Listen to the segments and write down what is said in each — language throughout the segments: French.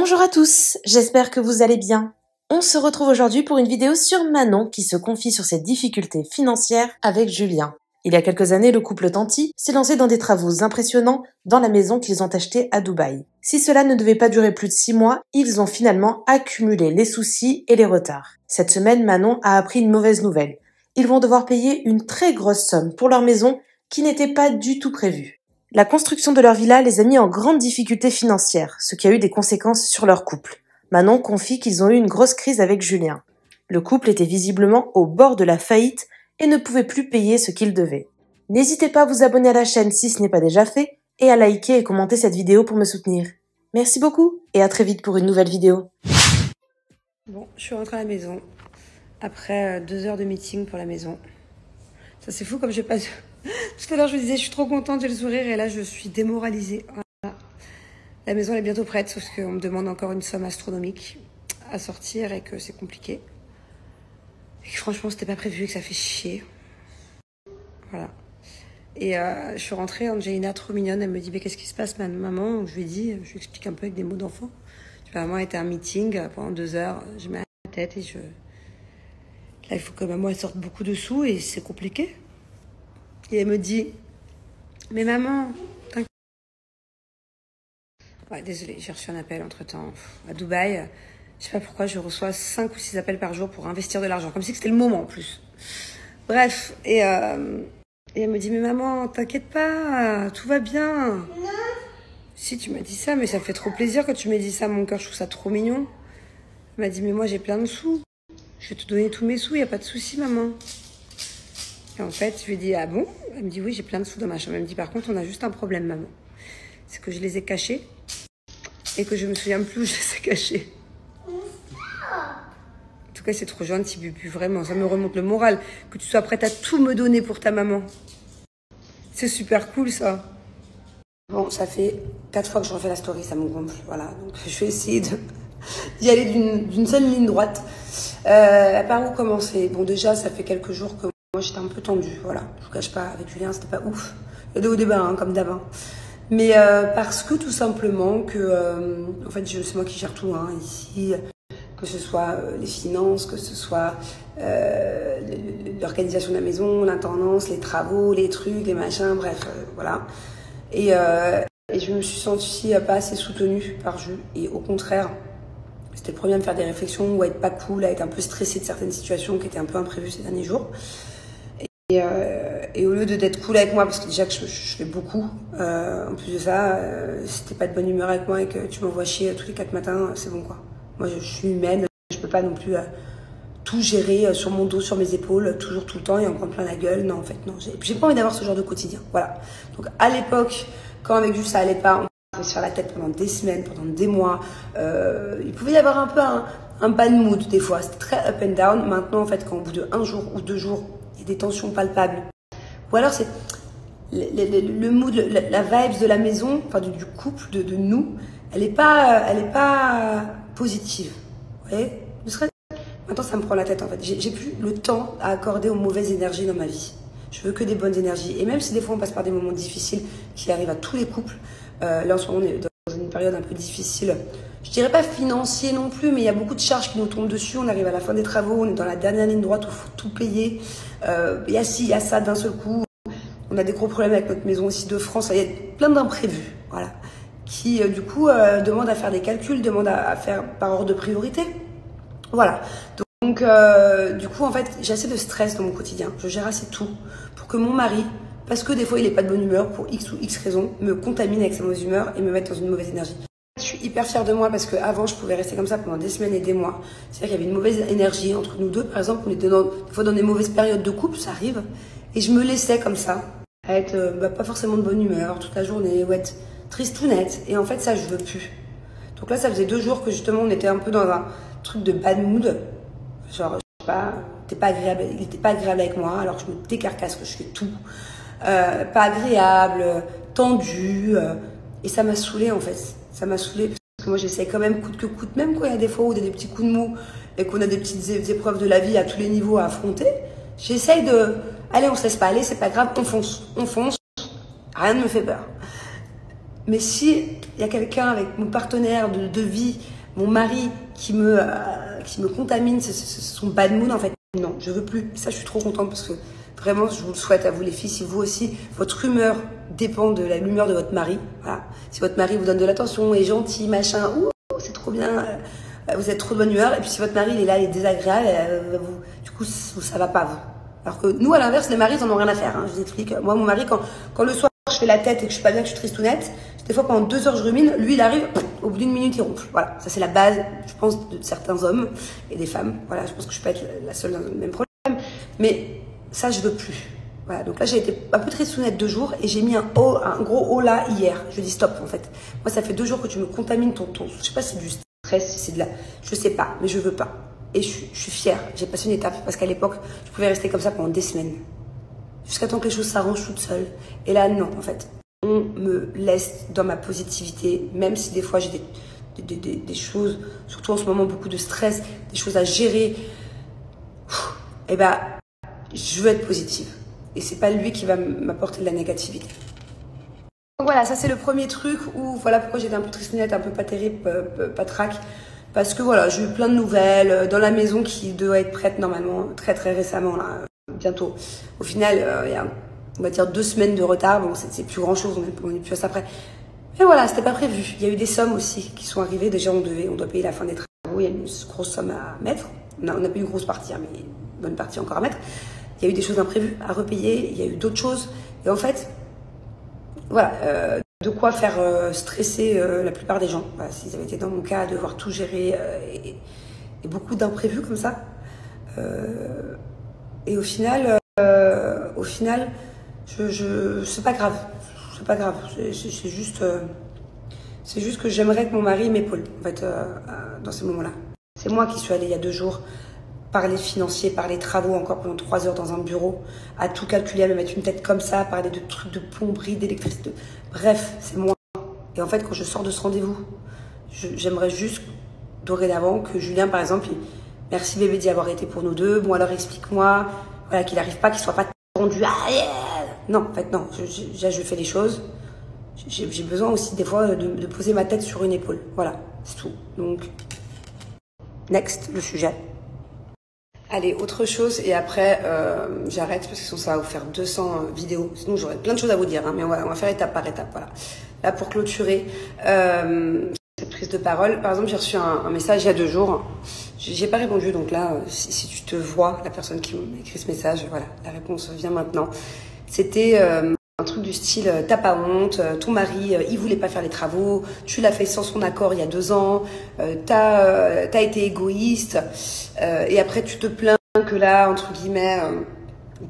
Bonjour à tous, j'espère que vous allez bien. On se retrouve aujourd'hui pour une vidéo sur Manon qui se confie sur ses difficultés financières avec Julien. Il y a quelques années, le couple Tanti s'est lancé dans des travaux impressionnants dans la maison qu'ils ont achetée à Dubaï. Si cela ne devait pas durer plus de 6 mois, ils ont finalement accumulé les soucis et les retards. Cette semaine, Manon a appris une mauvaise nouvelle. Ils vont devoir payer une très grosse somme pour leur maison qui n'était pas du tout prévue. La construction de leur villa les a mis en grande difficulté financière, ce qui a eu des conséquences sur leur couple. Manon confie qu'ils ont eu une grosse crise avec Julien. Le couple était visiblement au bord de la faillite et ne pouvait plus payer ce qu'il devait. N'hésitez pas à vous abonner à la chaîne si ce n'est pas déjà fait et à liker et commenter cette vidéo pour me soutenir. Merci beaucoup et à très vite pour une nouvelle vidéo. Bon, je suis rentrée à la maison après 2 heures de meeting pour la maison. Ça c'est fou comme j'ai pas... Tout à l'heure je me disais je suis trop contente, j'ai le sourire et là je suis démoralisée. Voilà. La maison elle est bientôt prête sauf qu'on me demande encore une somme astronomique à sortir et que c'est compliqué. Et que franchement c'était pas prévu et que ça fait chier. Voilà. Et je suis rentrée, Angelina trop mignonne, elle me dit mais qu'est-ce qui se passe maman? Je lui ai dit, je lui explique un peu avec des mots d'enfant. Maman était à un meeting pendant 2 heures, je mets la tête et je... Là il faut que maman elle sorte beaucoup de sous et c'est compliqué. Et elle me dit, mais maman, t'inquiète. Ouais, désolée, j'ai reçu un appel entre-temps à Dubaï. Je sais pas pourquoi je reçois 5 ou 6 appels par jour pour investir de l'argent, comme si c'était le moment en plus. Bref, et elle me dit, mais maman, t'inquiète pas, tout va bien. Non. Si, tu m'as dit ça, mais ça fait trop plaisir que tu m'aies dit ça, mon cœur, je trouve ça trop mignon. Elle m'a dit, mais moi j'ai plein de sous. Je vais te donner tous mes sous, y a pas de souci, maman. Et en fait, je lui ai dit, ah bon? Elle me dit, oui, j'ai plein de sous dans ma chambre. Elle me dit, par contre, on a juste un problème, maman. C'est que je les ai cachés et que je me souviens plus où je les ai cachés. En tout cas, c'est trop gentil, Bubu, vraiment. Ça me remonte le moral que tu sois prête à tout me donner pour ta maman. C'est super cool, ça. Bon, ça fait 4 fois que je refais la story, ça me gonfle. Voilà, donc je vais essayer d'y aller d'une seule ligne droite. Par où commencer? Bon, déjà, ça fait quelques jours que moi j'étais un peu tendue, voilà. Je vous cache pas, avec Julien, c'était pas ouf. Il y a des hauts débats, hein, comme d'hab. Mais parce que tout simplement que, en fait, c'est moi qui gère tout, hein, ici. Que ce soit les finances, que ce soit l'organisation de la maison, l'intendance, les travaux, les trucs, les machins, bref, voilà. Et je me suis sentie pas assez soutenue par Jules. Et au contraire, c'était le premier à me faire des réflexions ou à être pas cool, à être un peu stressée de certaines situations qui étaient un peu imprévues ces derniers jours. Et au lieu d'être cool avec moi, parce que déjà que je fais beaucoup, en plus de ça, si t'es pas de bonne humeur avec moi et que tu m'envoies chier tous les 4 matins, c'est bon quoi. Moi je suis humaine, je peux pas non plus tout gérer sur mon dos, sur mes épaules, toujours tout le temps et en prendre plein la gueule. Non en fait, non, j'ai pas envie d'avoir ce genre de quotidien. Voilà. Donc à l'époque, quand avec Jules ça allait pas, on pouvait se faire la tête pendant des semaines, pendant des mois. Il pouvait y avoir un peu un bad mood des fois, c'était très up and down. Maintenant en fait, quand au bout de 1 jour ou 2 jours, il y a des tensions palpables. Ou alors c'est le mood, la vibes de la maison, enfin du couple, de nous, elle est pas positive. Vous voyez? Maintenant ça me prend la tête en fait. J'ai plus le temps à accorder aux mauvaises énergies dans ma vie. Je veux que des bonnes énergies. Et même si des fois on passe par des moments difficiles qui arrivent à tous les couples, là en ce moment on est dans une période un peu difficile. Je dirais pas financier non plus, mais il y a beaucoup de charges qui nous tombent dessus. On arrive à la fin des travaux, on est dans la dernière ligne droite où il faut tout payer. Il y a ci, il y a ça d'un seul coup. On a des gros problèmes avec notre maison aussi de France. Il y a plein d'imprévus, voilà, qui du coup demandent à faire des calculs, demandent à faire par ordre de priorité. Voilà. Donc du coup en fait j'ai assez de stress dans mon quotidien. Je gère assez tout pour que mon mari, parce que des fois il est pas de bonne humeur pour X ou X raisons, me contamine avec sa mauvaise humeur et me mette dans une mauvaise énergie. Je suis hyper fière de moi parce qu'avant je pouvais rester comme ça pendant des semaines et des mois. C'est-à-dire qu'il y avait une mauvaise énergie entre nous deux. Par exemple, on était des fois dans des mauvaises périodes de couple, ça arrive. Et je me laissais comme ça, à être pas forcément de bonne humeur toute la journée, ou être tristounette. Et en fait ça je veux plus. Donc là ça faisait 2 jours que justement on était un peu dans un truc de bad mood. Genre, je sais pas, il était pas agréable avec moi, alors que je me décarcasse, que je fais tout. Pas agréable, tendu. Et ça m'a saoulée en fait. Ça m'a saoulée parce que moi j'essaie quand même coûte que coûte, même quand il y a des fois où il y a des petits coups de mou et qu'on a des petites épreuves de la vie à tous les niveaux à affronter. J'essaye de, allez on se laisse pas aller, c'est pas grave, on fonce, rien ne me fait peur. Mais si il y a quelqu'un avec mon partenaire de vie mon mari qui me contamine, c'est son bad mood en fait. Non, je veux plus. Ça, je suis trop contente parce que vraiment, je vous le souhaite à vous les filles. Si vous aussi, votre humeur dépend de l'humeur de votre mari. Voilà. Si votre mari vous donne de l'attention, est gentil, machin, ouh, c'est trop bien, vous êtes trop de bonne humeur. Et puis si votre mari, il est là, il est désagréable, du coup, ça va pas vous. Alors que nous, à l'inverse, les maris, ils en ont rien à faire. Hein, je vous explique. Moi, mon mari, quand le soir, je fais la tête et que je suis pas bien, que je suis tristounette, des fois pendant 2 heures je rumine, lui il arrive, au bout d'1 minute il ronfle. Voilà, ça c'est la base, je pense, de certains hommes et des femmes. Voilà, je pense que je peux être la seule dans le même problème. Mais ça je veux plus. Voilà, donc là j'ai été un peu tristounette 2 jours et j'ai mis un gros haut là hier. Je dis stop en fait. Moi ça fait 2 jours que tu me contamines je sais pas si c'est du stress, si c'est de la, je sais pas, mais je veux pas. Et je suis fière, j'ai passé une étape parce qu'à l'époque je pouvais rester comme ça pendant des semaines. Jusqu'à temps que les choses s'arrangent toutes seules. Et là non en fait. On me laisse dans ma positivité, même si des fois j'ai des choses, surtout en ce moment beaucoup de stress, des choses à gérer. Et ben, je veux être positive. Et c'est pas lui qui va m'apporter de la négativité. Donc voilà, ça c'est le premier truc où voilà pourquoi j'étais un peu tristounette, un peu pas terrible, pas trac. Parce que voilà, j'ai eu plein de nouvelles dans la maison qui doit être prête normalement très récemment là, bientôt. Au final, il y a on va dire 2 semaines de retard, bon c'est plus grand chose, on est plus à ça près. Mais voilà, c'était pas prévu. Il y a eu des sommes aussi qui sont arrivées, déjà on doit payer la fin des travaux, il y a une grosse somme à mettre. On a pas une grosse partie, hein, mais une bonne partie encore à mettre. Il y a eu des choses imprévues à repayer, il y a eu d'autres choses. Et en fait, voilà, de quoi faire stresser la plupart des gens. Voilà, s'ils avaient été dans mon cas, devoir tout gérer et beaucoup d'imprévus comme ça. Et au final, c'est pas grave, c'est pas grave. C'est juste que j'aimerais que mon mari m'épaule en fait dans ces moments-là. C'est moi qui suis allée il y a 2 jours parler financier, parler travaux encore pendant 3 heures dans un bureau, à tout calculer, à me mettre une tête comme ça, à parler de trucs de plomberie, d'électricité. Bref, c'est moi. Et en fait, quand je sors de ce rendez-vous, j'aimerais juste dorénavant que Julien, par exemple, merci bébé d'y avoir été pour nous deux. Bon alors explique-moi, voilà, qu'il n'arrive pas, qu'il soit pas tendu. Ah, yeah. Non, en fait non. Je fais les choses. J'ai besoin aussi des fois de poser ma tête sur une épaule. Voilà, c'est tout. Donc, next, le sujet. Allez, autre chose, et après, j'arrête parce que sinon ça va vous faire 200 vidéos. Sinon, j'aurais plein de choses à vous dire, hein, mais on va faire étape par étape, voilà. Là, pour clôturer cette prise de parole, par exemple, j'ai reçu un message il y a 2 jours. J'ai pas répondu, donc là, si tu te vois, la personne qui m'a écrit ce message, voilà, la réponse vient maintenant. C'était un truc du style, t'as pas honte, ton mari, il voulait pas faire les travaux, tu l'as fait sans son accord il y a 2 ans, t'as été égoïste, et après tu te plains que là, entre guillemets,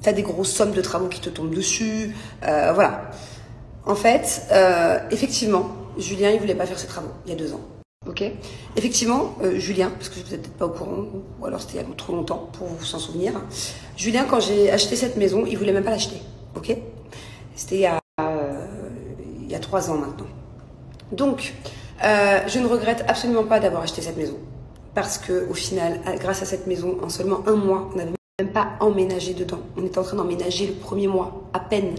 t'as des grosses sommes de travaux qui te tombent dessus, voilà. En fait, effectivement, Julien, il voulait pas faire ses travaux il y a 2 ans. Ok. Effectivement, Julien, parce que vous n'êtes peut-être pas au courant, ou alors c'était il y a trop longtemps pour vous s'en souvenir. Julien, quand j'ai acheté cette maison, il voulait même pas l'acheter. Ok. C'était il y a 3 ans maintenant. Donc, je ne regrette absolument pas d'avoir acheté cette maison, parce que au final, grâce à cette maison, en seulement 1 mois, on n'avait même pas emménagé dedans. On était en train d'emménager le 1er mois, à peine,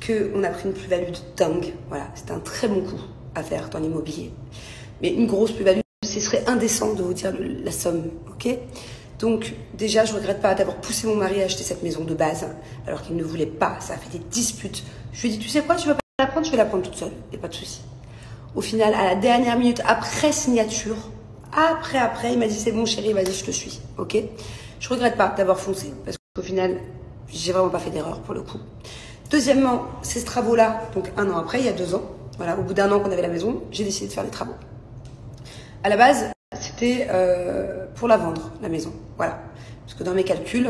qu'on a pris une plus-value de dingue. Voilà, c'était un très bon coup à faire dans l'immobilier. Mais une grosse plus-value, ce serait indécent de vous dire la somme, ok? Donc déjà, je ne regrette pas d'avoir poussé mon mari à acheter cette maison de base, alors qu'il ne voulait pas, ça a fait des disputes. Je lui ai dit, tu sais quoi, tu veux pas la prendre, je vais la prendre toute seule, il n'y a pas de souci. Au final, à la dernière minute, après signature, après, il m'a dit, c'est bon chérie, vas-y, je te suis, ok? Je ne regrette pas d'avoir foncé, parce qu'au final, j'ai vraiment pas fait d'erreur pour le coup. Deuxièmement, ces travaux-là, donc 1 an après, il y a 2 ans, voilà, au bout d'1 an qu'on avait la maison, j'ai décidé de faire les travaux. À la base, c'était pour la vendre, la maison. Voilà. Parce que dans mes calculs,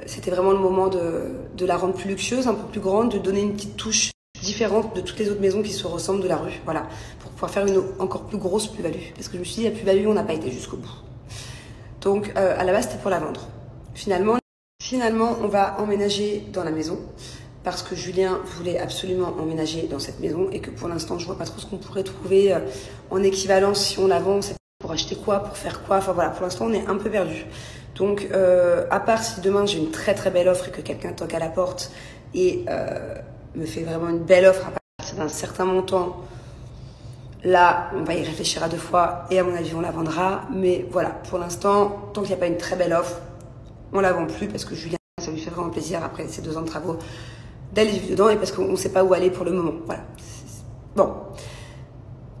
c'était vraiment le moment de la rendre plus luxueuse, un peu plus grande, de donner une petite touche différente de toutes les autres maisons qui se ressemblent de la rue. Voilà. Pour pouvoir faire une encore plus grosse plus-value. Parce que je me suis dit, la plus-value, on n'a pas été jusqu'au bout. Donc, à la base, c'était pour la vendre. Finalement, on va emménager dans la maison. Parce que Julien voulait absolument emménager dans cette maison et que pour l'instant, je vois pas trop ce qu'on pourrait trouver en équivalence si on la vend. C'est pour acheter quoi, pour faire quoi. Enfin voilà, pour l'instant, on est un peu perdu. Donc, à part si demain j'ai une très belle offre et que quelqu'un toque à la porte et me fait vraiment une belle offre à partir d'un certain montant, Là, on va y réfléchir à 2 fois et à mon avis, on la vendra. Mais voilà, pour l'instant, tant qu'il n'y a pas une très belle offre, on la vend plus parce que Julien, ça lui fait vraiment plaisir après ces 2 ans de travaux d'aller vivre dedans et parce qu'on ne sait pas où aller pour le moment. Voilà. Bon.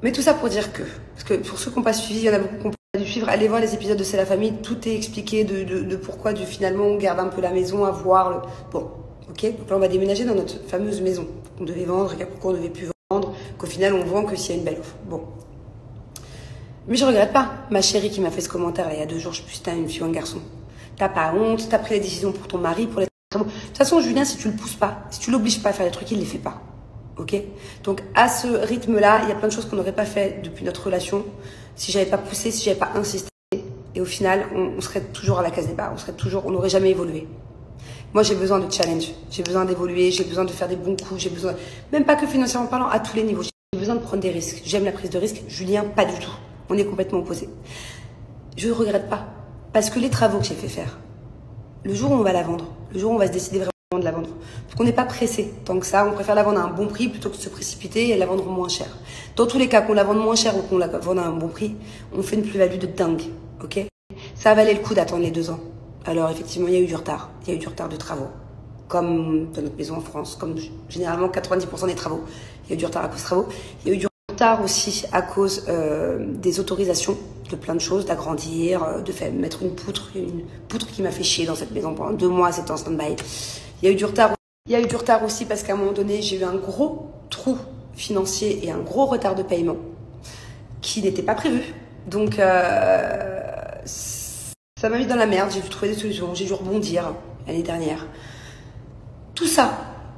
Mais tout ça pour dire parce que pour ceux qui n'ont pas suivi, il y en a beaucoup qui n'ont pas dû suivre, allez voir les épisodes de C'est la famille, tout est expliqué de pourquoi finalement on garde un peu la maison à voir. Bon, ok. Donc là, on va déménager dans notre fameuse maison qu'on devait vendre et pourquoi on ne devait plus vendre, qu'au final on vend que s'il y a une belle offre. Bon. Mais je regrette pas. Ma chérie qui m'a fait ce commentaire là, il y a 2 jours, je sais plus si t'as une fille ou un garçon. T'as pas honte, t'as pris la décision pour ton mari, pour les travaux. De toute façon, Julien, si tu le pousses pas, si tu l'obliges pas à faire des trucs, il les fait pas. Ok? Donc à ce rythme-là, il y a plein de choses qu'on n'aurait pas fait depuis notre relation si j'avais pas poussé, si j'avais pas insisté. Et au final, on serait toujours à la case départ. On n'aurait jamais évolué. Moi, j'ai besoin de challenge. J'ai besoin d'évoluer. J'ai besoin de faire des bons coups. J'ai besoin, même pas que financièrement parlant, à tous les niveaux. J'ai besoin de prendre des risques. J'aime la prise de risque. Julien, pas du tout. On est complètement opposés. Je ne regrette pas. Parce que les travaux que j'ai fait faire, le jour où on va la vendre, le jour où on va se décider vraiment de la vendre, parce qu'on n'est pas pressé tant que ça, on préfère la vendre à un bon prix plutôt que de se précipiter et la vendre moins cher. Dans tous les cas, qu'on la vende moins cher ou qu'on la vende à un bon prix, on fait une plus-value de dingue. Ok? Ça valait le coup d'attendre les 2 ans. Alors effectivement, il y a eu du retard. Il y a eu du retard de travaux. Comme dans notre maison en France, comme généralement 90% des travaux. Il y a eu du retard à cause de travaux. Il y a eu du retard aussi à cause des autorisations de plein de choses, d'agrandir, mettre une poutre qui m'a fait chier dans cette maison pendant 2 mois, c'était en stand-by. Il y a eu du retard aussi parce qu'à un moment donné, j'ai eu un gros trou financier et un gros retard de paiement qui n'était pas prévu. Donc ça m'a mis dans la merde, j'ai dû trouver des solutions, j'ai dû rebondir l'année dernière. Tout ça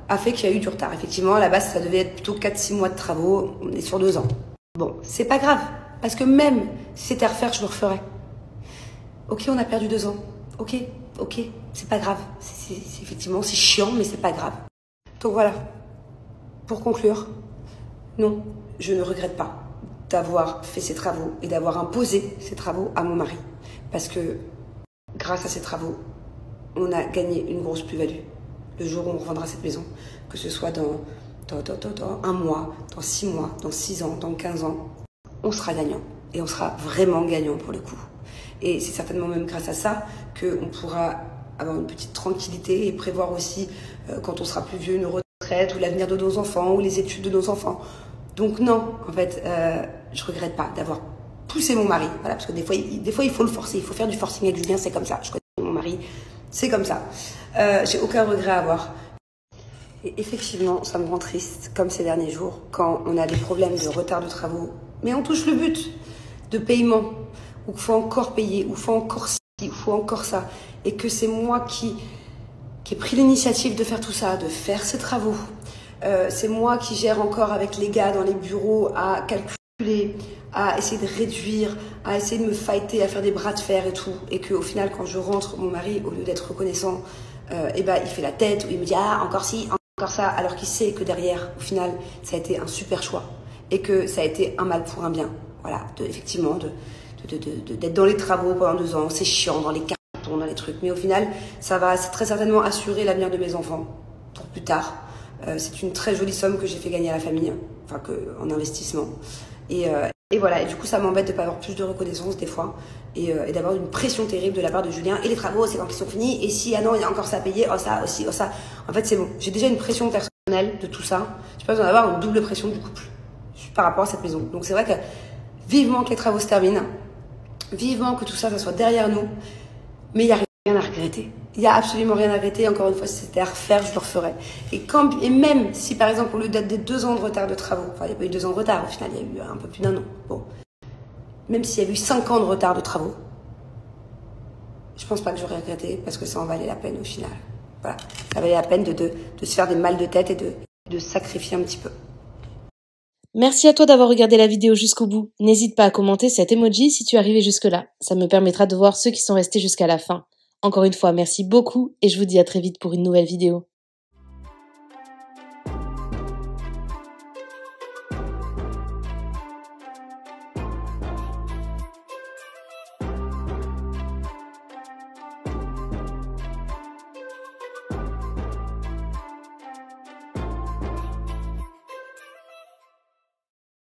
a fait qu'il y a eu du retard. Effectivement, à la base, ça devait être plutôt 4-6 mois de travaux. On est sur 2 ans. Bon, c'est pas grave. Parce que même si c'était à refaire, je le referais. Ok, on a perdu 2 ans. Ok, c'est pas grave. Effectivement, c'est chiant, mais c'est pas grave. Donc voilà. Pour conclure, non, je ne regrette pas d'avoir fait ces travaux et d'avoir imposé ces travaux à mon mari. Parce que grâce à ces travaux, on a gagné une grosse plus-value. Le jour où on revendra cette maison, que ce soit dans 1 mois, dans 6 mois, dans 6 ans, dans 15 ans, on sera gagnant. Et on sera vraiment gagnant pour le coup. Et c'est certainement même grâce à ça qu'on pourra avoir une petite tranquillité et prévoir aussi, quand on sera plus vieux, une retraite ou l'avenir de nos enfants ou les études de nos enfants. Donc non, en fait, je regrette pas d'avoir poussé mon mari. Voilà, parce que des fois, il faut le forcer. Il faut faire du forcing avec Julien, c'est comme ça. Je connais mon mari, c'est comme ça. J'ai aucun regret à avoir. Et effectivement, ça me rend triste, comme ces derniers jours, quand on a des problèmes de retard de travaux, mais on touche le but de paiement, où il faut encore payer, où il faut encore ci, où il faut encore ça, et que c'est moi qui ai pris l'initiative de faire tout ça, de faire ces travaux. C'est moi qui gère encore avec les gars dans les bureaux à calculer, à essayer de réduire, à essayer de me fighter, à faire des bras de fer et tout. Et qu'au final, quand je rentre, mon mari, au lieu d'être reconnaissant, il fait la tête, ou il me dit « Ah, encore ci, encore ça », alors qu'il sait que derrière, au final, ça a été un super choix. Et que ça a été un mal pour un bien. Voilà, effectivement, d'être dans les travaux pendant 2 ans, c'est chiant, dans les cartons, dans les trucs. Mais au final, ça va très certainement assurer l'avenir de mes enfants pour plus tard. C'est une très jolie somme que j'ai fait gagner à la famille, enfin en investissement. Et voilà, et du coup ça m'embête de ne pas avoir plus de reconnaissance des fois et d'avoir une pression terrible de la part de Julien. Et les travaux, c'est quand ils sont finis, et si, ah non, il y a encore ça à payer, oh ça aussi, oh ça. En fait c'est bon, j'ai déjà une pression personnelle de tout ça, j'ai pas besoin d'avoir une double pression du couple par rapport à cette maison. Donc c'est vrai que vivement que les travaux se terminent, vivement que tout ça, ça soit derrière nous, mais il n'y a rien à regretter. Il n'y a absolument rien à regretter. Encore une fois, si c'était à refaire, je le referais. Et même si, par exemple, au lieu d'être des 2 ans de retard de travaux, enfin, il n'y a pas eu 2 ans de retard, au final, il y a eu un peu plus d'1 an. Bon. Même s'il y avait eu 5 ans de retard de travaux, je pense pas que j'aurais regretté parce que ça en valait la peine au final. Voilà. Ça valait la peine de se faire des mal de tête et de sacrifier un petit peu. Merci à toi d'avoir regardé la vidéo jusqu'au bout. N'hésite pas à commenter cet emoji si tu es arrivé jusque-là. Ça me permettra de voir ceux qui sont restés jusqu'à la fin. Encore une fois, merci beaucoup et je vous dis à très vite pour une nouvelle vidéo.